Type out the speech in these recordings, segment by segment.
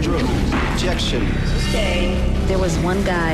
drones. Ejection. Sustained. There was one guy.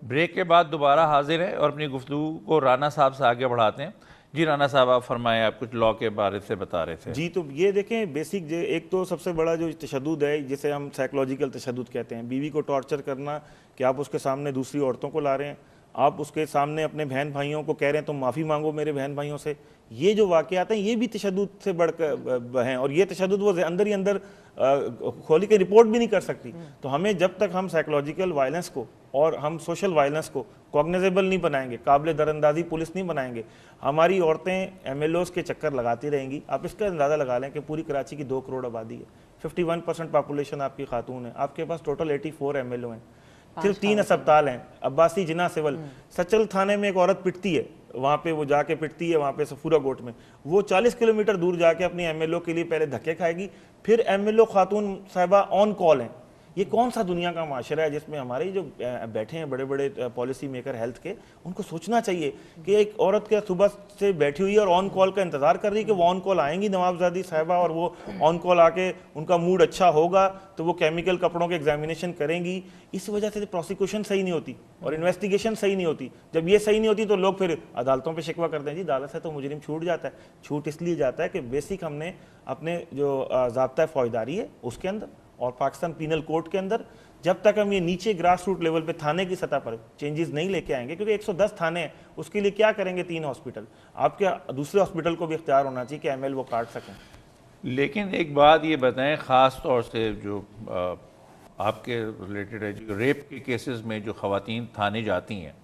Break के बाद दोबारा हाजिर हैं और अपनी गुफ्तगू को राना साहब से आगे बढ़ाते हैं। जी राना साहब, आप फरमाएं, आप कुछ लॉ के बारे से बता रहे थे। जी, तो ये देखें बेसिक एक तो सबसे बड़ा जो तशद्दुद है, जिसे हम साइकोलॉजिकल तशद्दुद कहते हैं, बीवी को टॉर्चर करना कि आप उसके सामने दूसरी औरतों को ला रहे हैं, आप उसके सामने अपने बहन भाइयों को कह रहे हैं तुम माफ़ी मांगो मेरे बहन भाइयों से। ये जो वाक़यात हैं ये भी तशद्दुद से बढ़कर हैं, और ये तशद्दुद वो अंदर ही अंदर खोली के रिपोर्ट भी नहीं कर सकती। तो हमें जब तक हम साइकोलॉजिकल वायलेंस को और हम सोशल वायलेंस को कॉग्निजेबल नहीं बनाएंगे, काबिल दरअंदाजी पुलिस नहीं बनाएंगे, हमारी औरतें MLOs के चक्कर लगाती रहेंगी। आप इसका अंदाज़ा लगा लें कि पूरी कराची की 2 करोड़ आबादी है, 51% पॉपुलेशन आपकी खातून है, आपके पास टोटल 84 MLO हैं, सिर्फ 3 अस्पताल हैं, अब्बासी, जिना, सिविल। सचल थाने में एक औरत पिटती है, वहाँ पे वो जाके पिटती है, वहाँ पे सफूरा गोट में, वो 40 किलोमीटर दूर जाके अपनी MLO के लिए पहले धक्के खाएगी, फिर MLO खातून साहिबा ऑन कॉल हैं। ये कौन सा दुनिया का माशरा है जिसमें हमारे जो बैठे हैं बड़े बड़े पॉलिसी मेकर हेल्थ के, उनको सोचना चाहिए कि एक औरत के सुबह से बैठी हुई है और ऑन कॉल का इंतजार कर रही है कि वो ऑन कॉल आएंगी नवाबजादी साहिबा, और वो ऑन कॉल आके उनका मूड अच्छा होगा तो वो केमिकल कपड़ों के एग्जामिनेशन करेंगी। इस वजह से प्रोसिक्यूशन सही नहीं होती और इन्वेस्टिगेशन सही नहीं होती। जब ये सही नहीं होती तो लोग फिर अदालतों पर शिकवा करते हैं, जी अदालत से तो मुजरिम छूट जाता है। छूट इसलिए जाता है कि बेसिक हमने अपने जो ज़ाब्ता फौजदारी है उसके अंदर और पाकिस्तान पीनल कोड के अंदर जब तक हम ये नीचे ग्रास रूट लेवल पे थाने की सतह पर चेंजेस नहीं लेके आएंगे, क्योंकि 110 थाने हैं, उसके लिए क्या करेंगे 3 हॉस्पिटल, आपके दूसरे हॉस्पिटल को भी इख्तियार होना चाहिए कि ML वो काट सकें। लेकिन एक बात ये बताएं, ख़ास तौर से जो आपके रिलेटेड है, जो रेप के केसेस में जो ख़वातीन थाने जाती हैं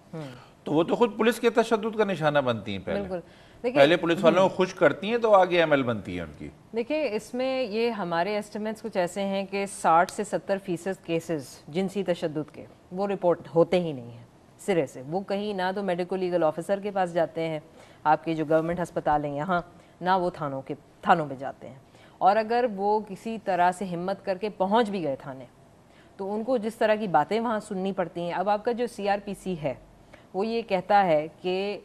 तो वो तो खुद पुलिस के तशद्दुद का निशाना बनती हैं। पहले पुलिस वालों को खुश करती हैं तो आगे ML बनती है उनकी। देखिए, इसमें ये हमारे एस्टिमेट्स कुछ ऐसे हैं कि 60 से 70% केसेस जिनसी तशद्दुद के वो रिपोर्ट होते ही नहीं हैं सिरे से। वो कहीं ना तो मेडिको लीगल ऑफिसर के पास जाते हैं, आपके जो गवर्नमेंट अस्पताल हैं यहाँ, ना वो थानों पे जाते हैं। और अगर वो किसी तरह से हिम्मत करके पहुँच भी गए थाने तो उनको जिस तरह की बातें वहाँ सुननी पड़ती हैं। अब आपका जो CRPC है वो ये कहता है कि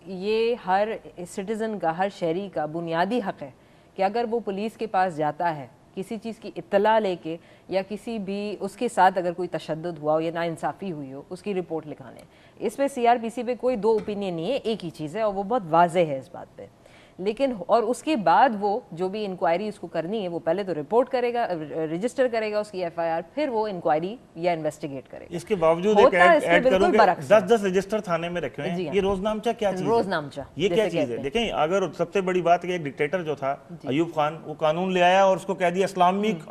ये हर सिटीज़न का, हर शहरी का बुनियादी हक़ है कि अगर वो पुलिस के पास जाता है किसी चीज़ की इत्तला लेके या किसी भी उसके साथ अगर कोई तशद्दुद हुआ हो या नाइंसाफ़ी हुई हो, उसकी रिपोर्ट लिखाने। इस पे CRPC पे कोई 2 ओपिनियन नहीं है, एक ही चीज़ है और वो बहुत वाज़ेह है इस बात पे। लेकिन और उसके बाद वो जो भी इंक्वायरी उसको करनी है वो पहले तो रिपोर्ट करेगा, रजिस्टर करेगा उसकी FIR, फिर वो इंक्वायरी या इन्वेस्टिगेट करेगा। इसके बावजूद एक ऐड करूं कि 10-10 रजिस्टर थाने में रखे हुए हैं। ये रोजनामचा क्या चीज है? रोजनामचा ये क्या चीज है? देखें, अगर सबसे बड़ी बात है, एक डिक्टेटर जो था अयूब खान, वो कानून ले आया और उसको कह दिया इस्लामिक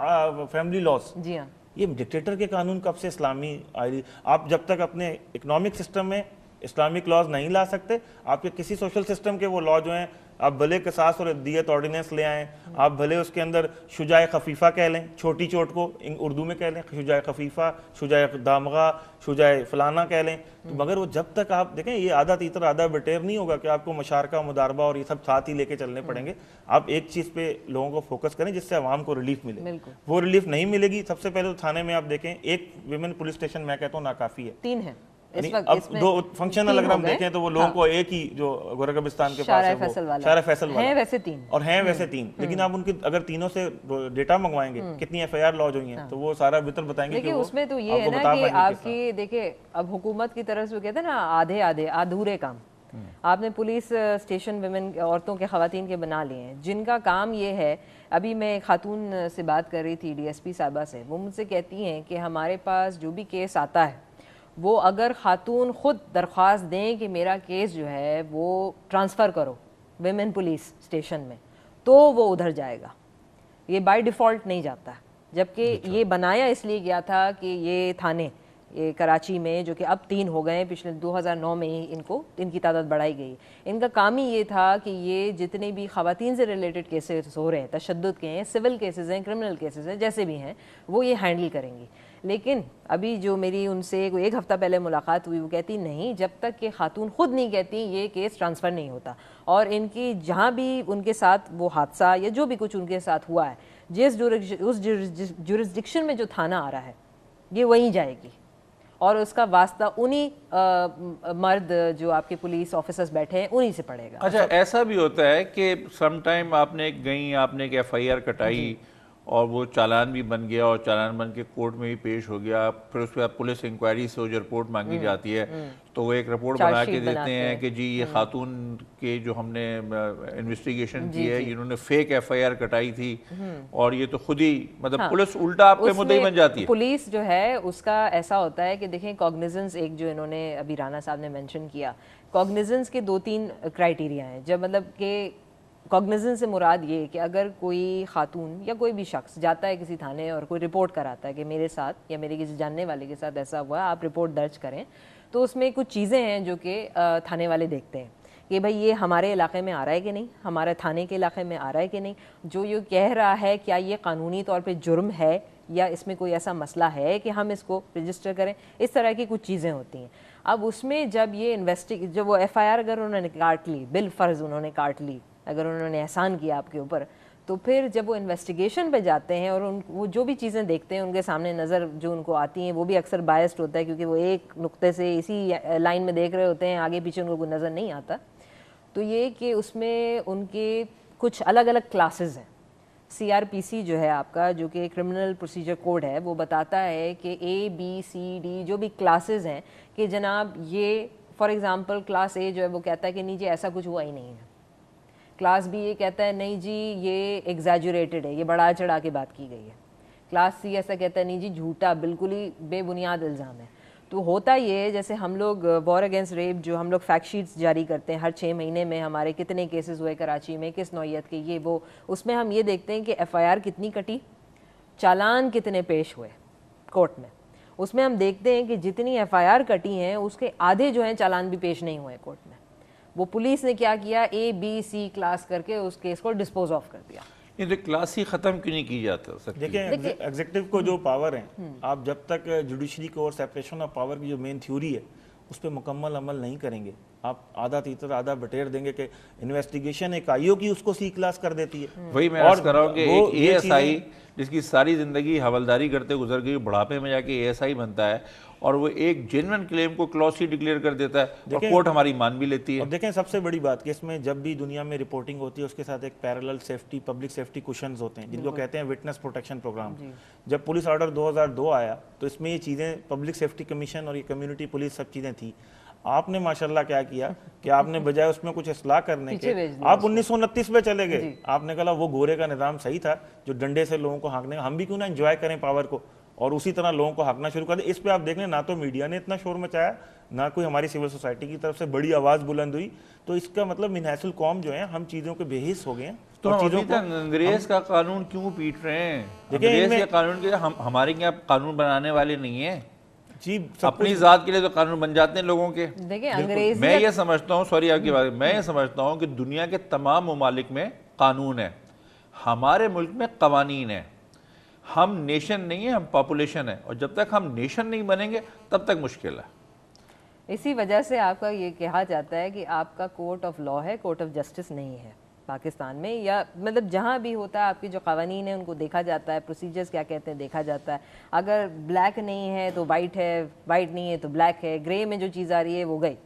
फैमिली लॉस। जी हाँ, ये डिक्टेटर के कानून कब से इस्लामी आई? आप जब तक अपने इकोनॉमिक सिस्टम में इस्लामिक लॉज नहीं ला सकते, आपके किसी सोशल सिस्टम के वो लॉ जो हैं, आप भले कसास और दियत ऑर्डिनेंस ले आएँ, आप भले उसके अंदर शुजाए खफीफा कह लें, छोटी चोट को उर्दू में कह लें शुजाए खफीफा, शुजाए दामगा, शुजाए फलाना कह लें, तो मगर वो जब तक आप देखें ये आधा तीतर आधा बटेर नहीं होगा कि आपको मशारका मुदारबा और ये सब साथ ही लेके चलने पड़ेंगे। आप एक चीज़ पे लोगों को फोकस करें जिससे आवाम को रिलीफ मिले। वो रिलीफ नहीं मिलेगी, सबसे पहले तो थाने में आप देखें एक विमेन पुलिस स्टेशन मैं कहता हूँ नाकाफ़ी है, 3 है। अब 2 फंक्शनल अगर हम देखें तो वो लोगों को एक ही जो गोरखबिस्तान के पास है वो शारा फैसल वाला है, वैसे 3 और हैं वैसे 3, लेकिन आप उनकी अगर तीनों से डेटा मंगवाएंगे कितनी FIR लॉज हुई हैं तो वो सारा वितर बताएंगे। देखिए उसमें तो ये है ना कि आपकी देखिए अब हुकूमत की तरफ से कहते हैं ना आधे आधे अधूरे काम आपने पुलिस स्टेशन विमेन औरतों के खवातीन के बना लिए हैं जिनका काम ये है। अभी मैं खातून से बात कर रही थी DSP साहिबा से, वो मुझसे कहती हैं कि हमारे पास जो भी केस आता है वो अगर खातून खुद दरख्वास्त दें कि मेरा केस जो है वो ट्रांसफ़र करो विमेन पुलिस स्टेशन में तो वो उधर जाएगा, ये बाय डिफ़ॉल्ट नहीं जाता। जबकि ये बनाया इसलिए गया था कि ये थाने ये कराची में जो कि अब 3 हो गए, पिछले 2009 में ही इनकी तादाद बढ़ाई गई। इनका काम ही ये था कि ये जितने भी ख़वातीन से रिलेटेड केसेस हो रहे हैं, तशद्दुद के हैं, सिविल केसेस हैं, क्रिमिनल केसेस हैं, जैसे भी हैं वो ये हैंडल करेंगी। लेकिन अभी जो मेरी उनसे 1 हफ़्ता पहले मुलाकात हुई, वो कहती नहीं जब तक कि खातून खुद नहीं कहती ये केस ट्रांसफ़र नहीं होता। और इनकी जहाँ भी उनके साथ वो हादसा या जो भी कुछ उनके साथ हुआ है, उस जुरिस्डिक्शन में जो थाना आ रहा है ये वहीं जाएगी और उसका वास्ता उन्हीं मर्द जो आपके पुलिस ऑफिसर्स बैठे हैं उन्हीं से पड़ेगा। अच्छा, ऐसा भी होता है कि सम टाइम आपने एक FIR कटाई और वो चालान भी बन गया और चालान बन के कोर्ट में भी पेश हो गया, फिर उसके बाद पुलिस इंक्वायरी से वो जो रिपोर्ट मांगी जाती है तो वो एक रिपोर्ट बना के देते हैं कि जी ये खातून के जो हमने इन्वेस्टिगेशन की है इन्होंने फेक FIR कटाई थी और ये तो खुद ही मतलब पुलिस उल्टा आप पे मुद्दई बन जाती है। पुलिस जो है उसका ऐसा होता है कि देखें कॉग्निजेंस, एक जो इन्होंने अभी राणा साहब ने मेंशन किया, कॉग्निजेंस के 2-3 क्राइटेरिया हैं। जब मतलब कि कॉग्निजेंस से मुराद ये कि अगर कोई खातून या कोई भी शख्स जाता है किसी थाने और कोई रिपोर्ट कराता है कि मेरे साथ या मेरे किसी जानने वाले के साथ ऐसा हुआ, आप रिपोर्ट दर्ज करें, तो उसमें कुछ चीज़ें हैं जो कि थाने वाले देखते हैं कि भाई ये हमारे इलाके में आ रहा है कि नहीं, हमारे थाने के इलाके में आ रहा है कि नहीं, जो ये कह रहा है क्या ये कानूनी तौर पे जुर्म है या इसमें कोई ऐसा मसला है कि हम इसको रजिस्टर करें, इस तरह की कुछ चीज़ें होती हैं। अब उसमें जब ये जब वो FIR अगर उन्होंने काट ली, बिल फ़र्ज़ उन्होंने काट ली, अगर उन्होंने एहसान किया आपके ऊपर, तो फिर जब वो इन्वेस्टिगेशन पे जाते हैं और वो जो भी चीज़ें देखते हैं उनके सामने नज़र जो उनको आती हैं वो भी अक्सर बायस्ड होता है, क्योंकि वो एक नुक्ते से इसी लाइन में देख रहे होते हैं, आगे पीछे उनको कोई नज़र नहीं आता। तो ये कि उसमें उनके कुछ अलग अलग क्लासेस हैं। CRPC जो है आपका, जो कि क्रिमिनल प्रोसीजर कोड है, वो बताता है कि ABCD जो भी क्लासेस हैं कि जनाब ये फॉर एग्ज़ाम्पल क्लास A जो है वो कहता है कि नहीं जी ऐसा कुछ हुआ ही नहीं है, क्लास B ये कहता है नहीं जी ये एग्जैजुरेटेड है, ये बढ़ा चढ़ा के बात की गई है, क्लास C ऐसा कहता है नहीं जी झूठा, बिल्कुल ही बेबुनियाद इल्ज़ाम है। तो होता ये है, जैसे हम लोग वॉर अगेंस्ट रेप जो हम लोग फैक्ट शीट्स जारी करते हैं हर 6 महीने में, हमारे कितने केसेस हुए कराची में, किस नौयत के, ये वो, उसमें हम ये देखते हैं कि FIR कितनी कटी, चालान कितने पेश हुए कोर्ट में। उसमें हम देखते हैं कि जितनी FIR कटी हैं उसके आधे जो हैं चालान भी पेश नहीं हुए कोर्ट में। वो पुलिस ने क्या किया, ABC क्लास करके उस केस को डिस्पोज ऑफ कर दिया। ये तो क्लास ही खत्म क्यों नहीं की जाता? देखिए एग्जीक्यूटिव को जो पावर है, आप जब तक जुडिशरी को और सेपरेशन ऑफ पावर की जो मेन थ्योरी है उस पर मुकम्मल अमल नहीं करेंगे, आप आधा तीतर आधा बटेर देंगे कि इन्वेस्टिगेशन एक IO की उसको C क्लास कर देती है। वही मैं अर्ज कर रहा हूँ कि एक ASI जिसकी सारी जिंदगी हवलदारी करते गुजर गई, बुढ़ापे में जाके ASI बनता है और वो एक जेन्युइन क्लेम को क्लॉज C डिक्लेयर कर देता है और कोर्ट हमारी मान भी लेती है। और देखें सबसे बड़ी बात कि इसमें जब भी दुनिया में रिपोर्टिंग होती है उसके साथ एक parallel safety, public safety cushions होते हैं जिनको कहते हैं विटनेस प्रोटेक्शन प्रोग्राम। जब पुलिस ऑर्डर 2002 आया तो इसमें ये चीज़ें पब्लिक सेफ्टी कमीशन और ये कम्युनिटी पुलिस सब चीज़ें थी। आपने माशाल्लाह क्या किया कि आपने बजाय उसमें कुछ इस्लाह करने के आप 1929 में चले गए। आपने कहा वो गोरे का निज़ाम सही था जो डंडे से लोगों को हाँकने, हम भी क्यों ना एंजॉय करें पावर को और उसी तरह लोगों को हाँकना शुरू कर दे। इस पे आप देख लें, ना तो मीडिया ने इतना शोर मचाया, ना कोई हमारी सिविल सोसाइटी की तरफ से बड़ी आवाज़ बुलंद हुई। तो इसका मतलब मिनहासुल कौम जो है, हम चीज़ों के बेहिस हो गए हैं। तो चीज़ों को अंग्रेज का कानून क्यों पीट रहे हैं? अंग्रेज के कानून के हमारे यहाँ कानून बनाने वाले नहीं है जी, अपनी जात के लिए तो कानून बन जाते हैं लोगों के। देखिए अंग्रेज, मैं ये समझता हूँ, सॉरी आपकी बात, मैं ये समझता हूँ कि दुनिया के तमाम ममालिक में कानून है, हमारे मुल्क में कवानीन है। हम नेशन नहीं है, हम पॉपुलेशन है, और जब तक हम नेशन नहीं बनेंगे तब तक मुश्किल है। इसी वजह से आपका ये कहा जाता है कि आपका कोर्ट ऑफ लॉ है, कोर्ट ऑफ जस्टिस नहीं है पाकिस्तान में, या मतलब जहाँ भी होता है आपकी जो कवानीन है उनको देखा जाता है, प्रोसीजर्स क्या कहते हैं देखा जाता है। अगर ब्लैक नहीं है तो वाइट है, वाइट नहीं है तो ब्लैक है, ग्रे में जो चीज़ आ रही है वो गई,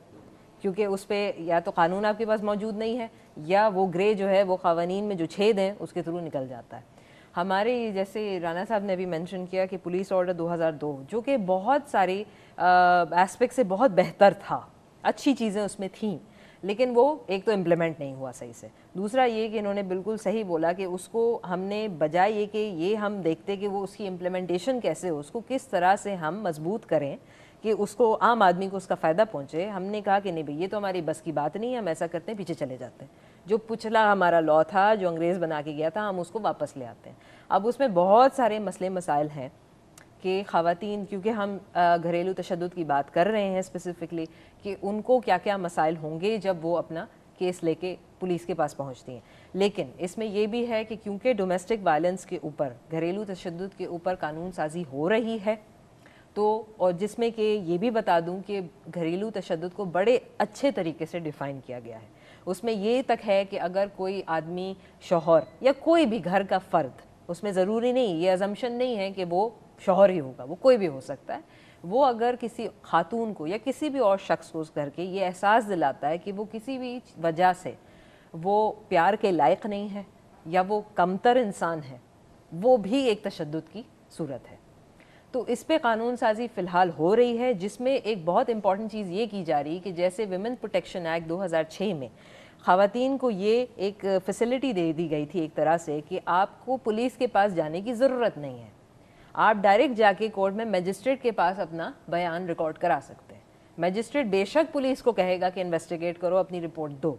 क्योंकि उस पर या तो कानून आपके पास मौजूद नहीं है या वो ग्रे जो है वो कवानीन में जो छेद हैं उसके थ्रू निकल जाता है। हमारे जैसे राना साहब ने अभी मेंशन किया कि पुलिस ऑर्डर 2002 जो कि बहुत सारी एस्पेक्ट से बहुत बेहतर था, अच्छी चीज़ें उसमें थीं, लेकिन वो एक तो इम्प्लीमेंट नहीं हुआ सही से। दूसरा ये कि इन्होंने बिल्कुल सही बोला कि उसको हमने बजाय ये कि ये हम देखते कि वो उसकी इम्प्लीमेंटेशन कैसे हो, उसको किस तरह से हम मजबूत करें कि उसको आम आदमी को उसका फ़ायदा पहुँचे, हमने कहा कि नहीं भाई ये तो हमारी बस की बात नहीं है, हम ऐसा करते हैं पीछे चले जाते हैं। जो पिछला हमारा लॉ था जो अंग्रेज़ बना के गया था हम उसको वापस ले आते हैं। अब उसमें बहुत सारे मसले मसाइल हैं कि ख़वातीन, क्योंकि हम घरेलू तशद्दुद की बात कर रहे हैं स्पेसिफ़िकली, कि उनको क्या क्या मसाइल होंगे जब वो अपना केस लेके पुलिस के पास पहुंचती हैं। लेकिन इसमें यह भी है कि क्योंकि डोमेस्टिक वायलेंस के ऊपर, घरेलू तशद्दुद के ऊपर कानून साजी हो रही है, तो और जिसमें कि ये भी बता दूं कि घरेलू तशद्दुद को बड़े अच्छे तरीके से डिफ़ाइन किया गया है। उसमें ये तक है कि अगर कोई आदमी, शौहर या कोई भी घर का फ़र्द, उसमें ज़रूरी नहीं, ये अजम्पशन नहीं है कि वो शौहर ही होगा, वो कोई भी हो सकता है, वो अगर किसी खातून को या किसी भी और शख्स को करके ये एहसास दिलाता है कि वो किसी भी वजह से वो प्यार के लायक नहीं है या वो कमतर इंसान है, वो भी एक तशद्दुद की सूरत है। तो इस पे कानून साजी फ़िलहाल हो रही है, जिसमें एक बहुत इंपॉर्टेंट चीज़ ये की जा रही है कि जैसे विमेन प्रोटेक्शन एक्ट 2006 में ख़वातीन को ये एक फैसिलिटी दे दी गई थी एक तरह से कि आपको पुलिस के पास जाने की ज़रूरत नहीं है, आप डायरेक्ट जाके कोर्ट में मजिस्ट्रेट के पास अपना बयान रिकॉर्ड करा सकते हैं। मजिस्ट्रेट बेशक पुलिस को कहेगा कि इन्वेस्टिगेट करो, अपनी रिपोर्ट दो,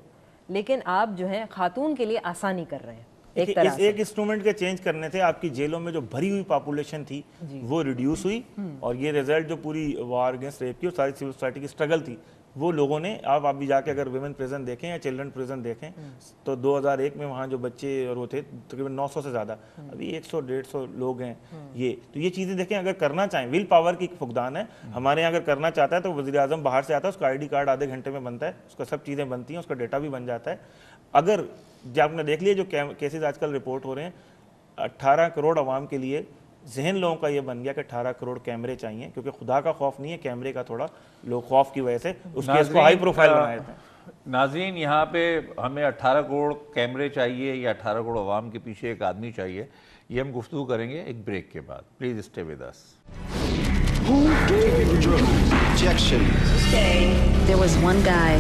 लेकिन आप जो है खातून के लिए आसानी कर रहे हैं। एक इंस्ट्रूमेंट के चेंज करने थे, आपकी जेलों में जो भरी हुई पॉपुलेशन थी वो रिड्यूस हुई, और ये रिजल्ट जो पूरी वार अगेंस्ट रेप की और सारी सिविल सोसाइटी की स्ट्रगल थी, वो लोगों ने, आप भी जाके अगर वुमेन प्रिजन देखें या चिल्ड्रन प्रिजन देखें तो 2001 में वहाँ जो बच्चे और वो थे तकरीबन 900 से ज़्यादा, अभी 100-150 लोग हैं। तो ये चीज़ें देखें, अगर करना चाहें, विल पावर की फुकदान है। हमारे यहाँ अगर करना चाहता है तो वज़ीर आज़म बाहर से आता है, उसका ID कार्ड आधे घंटे में बनता है, उसका सब चीज़ें बनती हैं, उसका डेटा भी बन जाता है। अगर जो आपने देख लिया जो केसेस आजकल रिपोर्ट हो रहे हैं, 18 करोड़ आवाम के लिए जहन लोगों का ये बन गया कि 18 करोड़ कैमरे चाहिए, क्योंकि खुदा का खौफ नहीं है, कैमरे का थोड़ा लोग खौफ की वजह से उस केस को हाई प्रोफाइल बनाए थे। नाज़रीन, यहाँ पे हमें 18 करोड़ कैमरे चाहिए या 18 करोड़ आवाम के पीछे एक आदमी चाहिए, ये हम गुफ्तगू करेंगे एक ब्रेक के बाद। Please stay with us. Objection. There was one guy